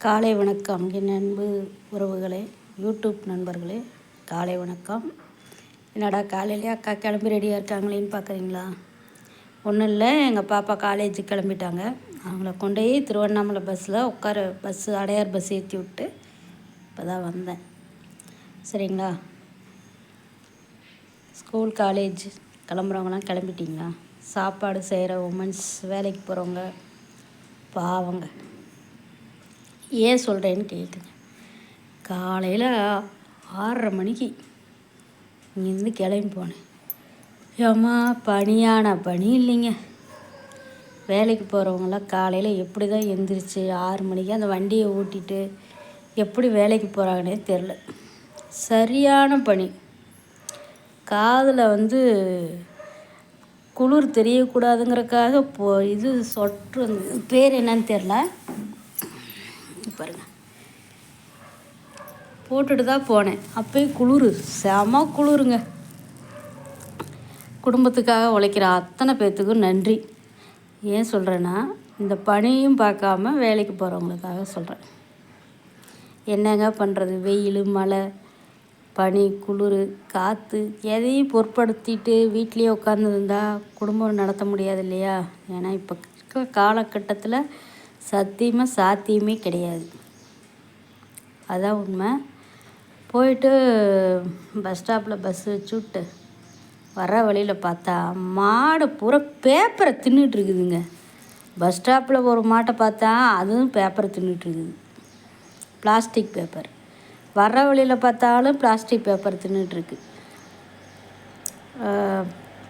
காலை வணக்கம் என் அன்பு உறவுகளே, யூடியூப் நண்பர்களே, காலை வணக்கம். என்னடா காலையிலேயே அக்கா கிளம்பி ரெடியாக இருக்காங்களேன்னு பார்க்குறீங்களா? ஒன்றும் இல்லை, எங்கள் பாப்பா காலேஜுக்கு கிளம்பிட்டாங்க. அவங்கள கொண்டு போய் திருவண்ணாமலை பஸ்ஸில் பஸ்ஸு அடையார் பஸ் ஏற்றி விட்டு இப்போ தான் வந்தேன். சரிங்களா? ஸ்கூல் காலேஜ் கிளம்புறவங்களாம் கிளம்பிட்டிங்களா? சாப்பாடு செய்கிற உமன்ஸ், வேலைக்கு போகிறவங்க பாவங்க. ஏன் சொல்கிறேன்னு கேட்குங்க. காலையில் 6:30 மணிக்கு இங்கேருந்து கிளம்பி போனேன். ஏம்மா பனியான பனி இல்லைங்க. வேலைக்கு போகிறவங்களாம் காலையில் எப்படி தான் எந்திரிச்சு 6 மணிக்கு அந்த வண்டியை ஓட்டிட்டு எப்படி வேலைக்கு போகிறாங்கன்னே தெரில. சரியான பனி. காதில் குளிர் தெரியக்கூடாதுங்கிறக்காக இது சொட்டு பேர் என்னன்னு தெரில. பாருங்க, போட்டுட்டு தான் போனேன். அப்போயும் குளிர், செம குளிருங்க. குடும்பத்துக்காக உழைக்கிற அத்தனை பேர்த்துக்கும் நன்றி. ஏன் சொல்கிறேன்னா, இந்த பனியும் பார்க்காம வேலைக்கு போகிறவங்களுக்காக சொல்கிறேன். என்னங்க பண்ணுறது? வெயில், மழை, பனி, குளிர், காற்று எதையும் பொருட்படுத்திட்டு வீட்லேயே உட்காந்துருந்தா குடும்பம் நடத்த முடியாது இல்லையா? ஏன்னா இப்போ இருக்கிற காலகட்டத்தில் சத்தியமாக சாத்தியமே கிடையாது. அதான் உண்மை. போயிட்டு பஸ் ஸ்டாப்பில் பஸ் வச்சு விட்டு வர வழியில் பார்த்தா மாடு பூரா பேப்பரை தின்னுட்டுருக்குதுங்க. பஸ் ஸ்டாப்பில் ஒரு மாட்டை பார்த்தா அதுவும் பேப்பரை தின்னுட்டுருக்குது, பிளாஸ்டிக் பேப்பர். வர வழியில் பார்த்தாலும் பிளாஸ்டிக் பேப்பர் தின்னுட்டுருக்கு.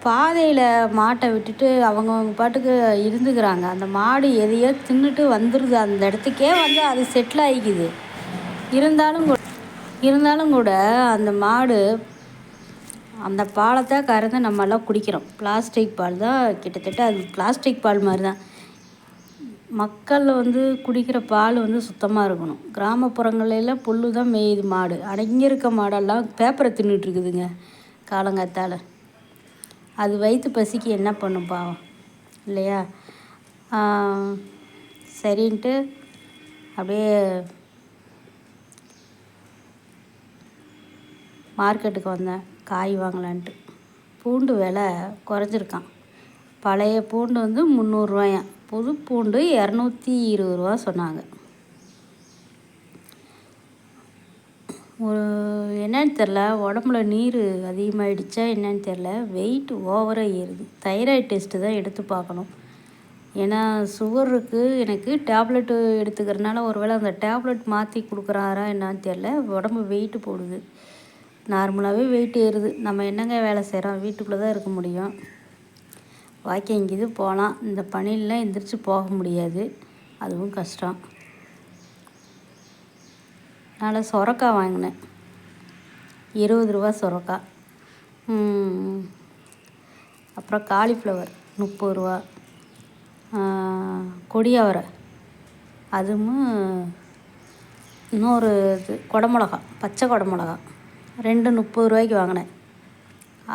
பாதையில் மாட்டை விட்டுட்டு அவங்கவுங்க பாட்டுக்கு இருந்துக்கிறாங்க. அந்த மாடு எதையோ தின்னுட்டு வந்துடுது, அந்த இடத்துக்கே அது செட்டில் ஆகிக்குது. இருந்தாலும் கூட அந்த மாடு அந்த பாலை கறந்து நம்மெல்லாம் குடிக்கிறோம். பிளாஸ்டிக் பால் தான், கிட்டத்தட்ட அது பிளாஸ்டிக் பால் மாதிரி தான். மக்கள் குடிக்கிற பால் சுத்தமாக இருக்கணும். கிராமப்புறங்களெல்லாம் புல்லு தான் மேயுது மாடு. அடங்கி இருக்க மாடெல்லாம் பேப்பரை தின்னுட்டுருக்குதுங்க காலங்காத்தால். அது வயிற்று பசிக்கு என்ன பண்ணும் பாவம் இல்லையா? சரின்ட்டு அப்படியே மார்க்கெட்டுக்கு வந்தேன் காய் வாங்கலான்ட்டு. பூண்டு விலை குறைஞ்சிருக்கான். பழைய பூண்டு 300 புது பூண்டு 220 சொன்னாங்க. என்னன்னு தெரில, உடம்புல நீர் அதிகமாகிடுச்சா என்னன்னு தெரில, வெயிட் ஓவராக ஏறுது. தைராய்டு டெஸ்ட்டு தான் எடுத்து பார்க்கணும். ஏன்னா சுகர் இருக்குது எனக்கு. டேப்லெட்டு எடுத்துக்கிறனால ஒருவேளை அந்த டேப்லெட் மாற்றி கொடுக்குறாரா என்னான்னு தெரில, உடம்பு வெயிட்டு போடுது. நார்மலாகவே வெயிட் ஏறுது. நம்ம என்னங்க வேலை செய்கிறோம்? வீட்டுக்குள்ளே தான் இருக்க முடியும். வாக்கிங் இது போகலாம். இந்த பனியெலாம் எந்திரிச்சு போக முடியாது, அதுவும் கஷ்டம். அதனால் சொரக்காய் வாங்கினேன், 20 ரூபா சொரக்காய். அப்புறம் காலிஃப்ளவர் 30 ரூபா. கொடியவரை அதுவும் இன்னொரு குடமிளகா, பச்சை குடமிளகா 2 30 ரூபாய்க்கு வாங்கினேன்.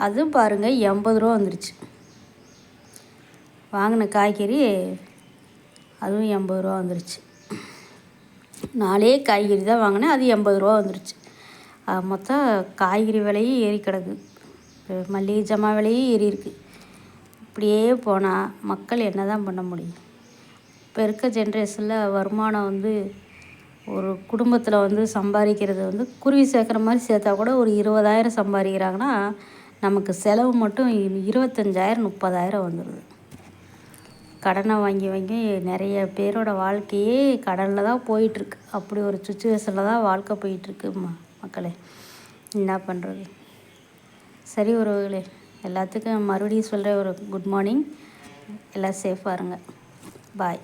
அதுவும் பாருங்கள் 80 ரூபா வந்துருச்சு. வாங்கின காய்கறி அதுவும் 80 ரூபா வந்துருச்சு. 4 காய்கறி தான் வாங்கினேன், அது 80 ரூபா வந்துருச்சு. மொத்தம் காய்கறி விலையும் ஏறி கிடக்கு, மல்லிகை ஜாமா விலையும் ஏறி இருக்குது. இப்படியே போனால் மக்கள் என்ன தான் பண்ண முடியும்? இப்போ இருக்க ஜென்ரேஷனில் வருமானம் ஒரு குடும்பத்தில் சம்பாதிக்கிறது குருவி சேர்க்குற மாதிரி சேர்த்தா கூட ஒரு 20,000 சம்பாதிக்கிறாங்கன்னா, நமக்கு செலவு மட்டும் 25,000 30,000 வந்துடுது. கடனை வாங்கி வாங்கி நிறைய பேரோட வாழ்க்கையே கடனில் தான் போயிட்டுருக்கு. அப்படி ஒரு சுச்சுவேஷனில் தான் வாழ்க்கை போயிட்டுருக்கு மக்களே. என்ன பண்ணுறது? சரி உறவுகளே, எல்லாத்துக்கும் மறுபடியும் சொல்கிறேன், ஒரு குட் மார்னிங். எல்லாம் சேஃபாக இருங்க. பாய்.